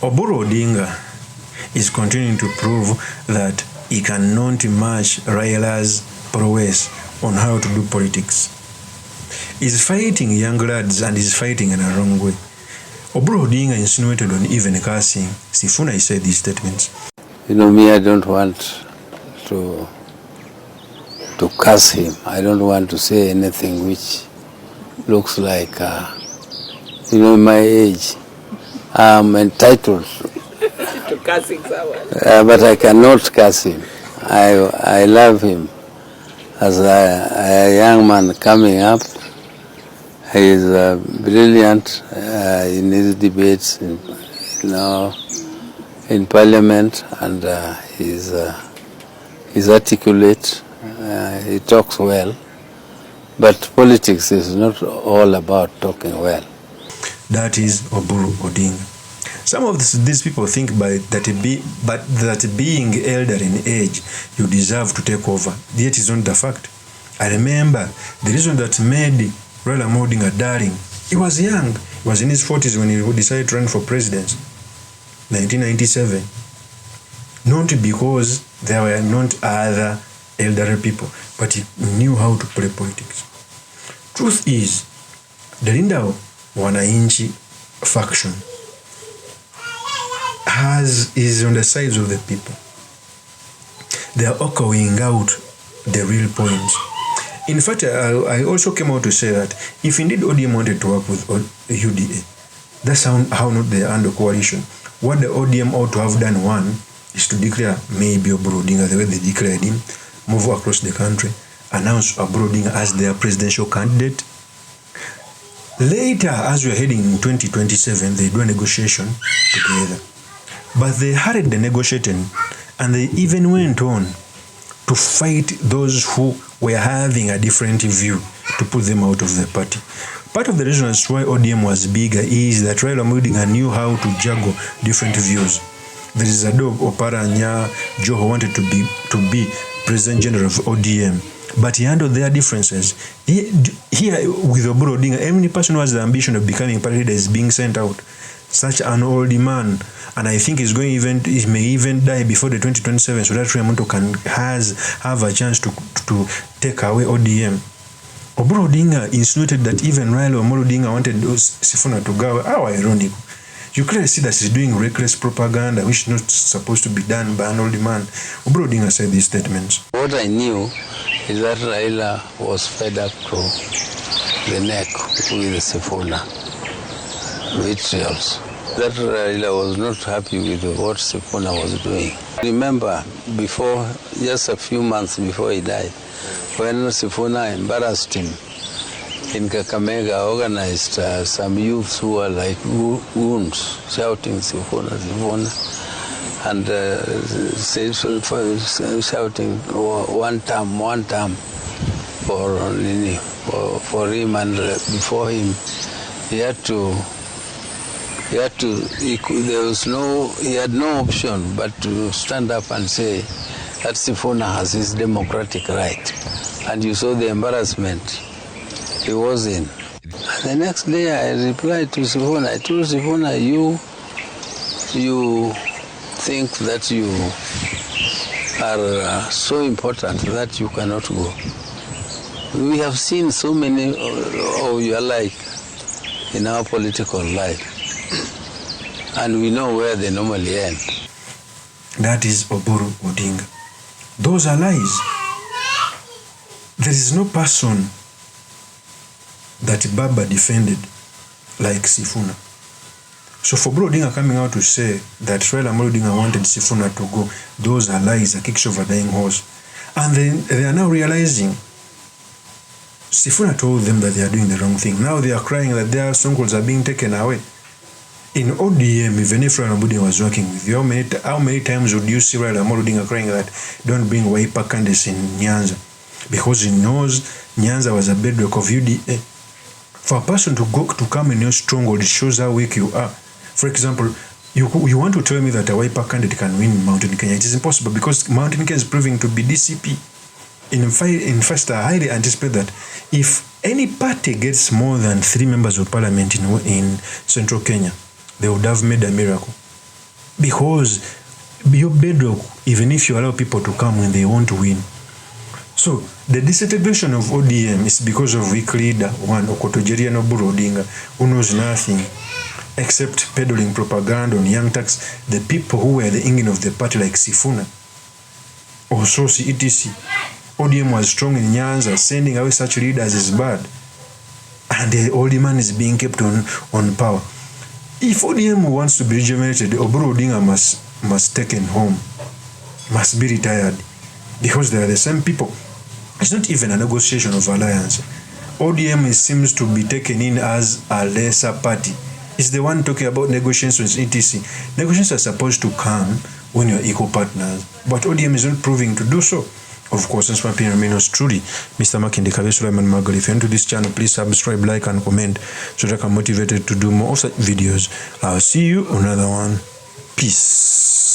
Oburu Odinga is continuing to prove that he cannot match Raila's prowess on how to do politics. He's fighting young lads and he's fighting in a wrong way. Oburu Odinga insinuated on even cursing Sifuna. He said these statements. You know me, I don't want to curse him. I don't want to say anything which looks like, in my age, I'm entitled to cursing someone. But I cannot curse him. I love him as a young man coming up. He is brilliant in his debates, in Parliament, and he's articulate. He talks well, but politics is not all about talking well. That is Oburu Odinga. Some of these people think that being elder in age, you deserve to take over. Yet is not the fact. I remember the reason that made Raila Odinga darling. He was young. He was in his 40s when he decided to run for president, 1997. Not because there were not other elderly people, but he knew how to play politics. Truth is, the Linda Wananchi faction is on the sides of the people. They are echoing out the real points. In fact, I also came out to say that if indeed ODM wanted to work with UDA, that's how not they are under coalition. What the ODM ought to have done, one, is to declare maybe Oburu Odinga the way they declared him, move across the country, announce Oburu Odinga as their presidential candidate. Later, as we are heading in 2027, they do a negotiation together. But they hurried the negotiating, and they even went on to fight those who were having a different view to put them out of the party. Part of the reason as why ODM was bigger is that Raila Odinga knew how to juggle different views. There is a dog Oparanya Joho wanted to be President General of ODM, but he handled their differences. Here with Oburu Odinga, any person who has the ambition of becoming party leader is being sent out. Such an old man, and I think he may even die before the 2027, so that Raila can have a chance to take away ODM. Oburu Odinga insinuated that even Raila Odinga wanted Sifuna to go. How ironic. You clearly see that he's doing reckless propaganda, which is not supposed to be done by an old man. Oburu Odinga said these statements. What I knew is that Raila was fed up to the neck with Sifuna vitrials. That Raila was not happy with what Sifuna was doing. Remember, just a few months before he died, when Sifuna embarrassed him in Kakamega, organized some youths who were like goons, shouting Sifuna, Sifuna, and shouting one term for him, and before him, he had no option but to stand up and say that Sifuna has his democratic right. And you saw the embarrassment he was in. And the next day I replied to Sifuna. I told Sifuna, you think that you are so important that you cannot go. We have seen so many of you alike in our political life, and we know where they normally end. That is Oburu Odinga. Those are lies. There is no person that Baba defended like Sifuna. So for Oburu Odinga coming out to say that Raila Odinga wanted Sifuna to go, those are lies, a kicks of a dying horse. And they are now realizing Sifuna told them that they are doing the wrong thing. Now they are crying that their strongholds are being taken away. In ODM, even if Raila Odinga was working with you, how many times would you see Raila Odinga crying that don't bring Wiper candidates in Nyanza? Because he knows Nyanza was a bedrock of UDA. For a person to come in your stronghold, it shows how weak you are. For example, you want to tell me that a Wiper candidate can win Mountain Kenya. It is impossible because Mountain Kenya is proving to be DCP. In fact, I highly anticipate that if any party gets more than 3 members of parliament in central Kenya, they would have made a miracle. because your bedrock, even if you allow people to come when they want to win. So the disintegration of ODM is because of weak leader, one, Okotojeria no OBURU Odinga, who knows nothing except peddling propaganda on young tax, the people who were the engine of the party like SIFUNA or Sosi etc. ODM was strong in Nyanza, sending away such leaders is bad. And the old man is being kept on power. If ODM wants to be rejuvenated, OBURU Odinga must taken home, must be retired, because they are the same people. It's not even a negotiation of alliance. ODM seems to be taken in as a lesser party. It's the one talking about negotiations, etc. Negotiations are supposed to come when you're equal partners, but ODM is not proving to do so. Of course, since my opinion remains truly Mr. Makinde Sulaiman Magal. If you're into this channel, please subscribe, like, and comment so that I can motivated to do more of such videos. I'll see you on another one. Peace.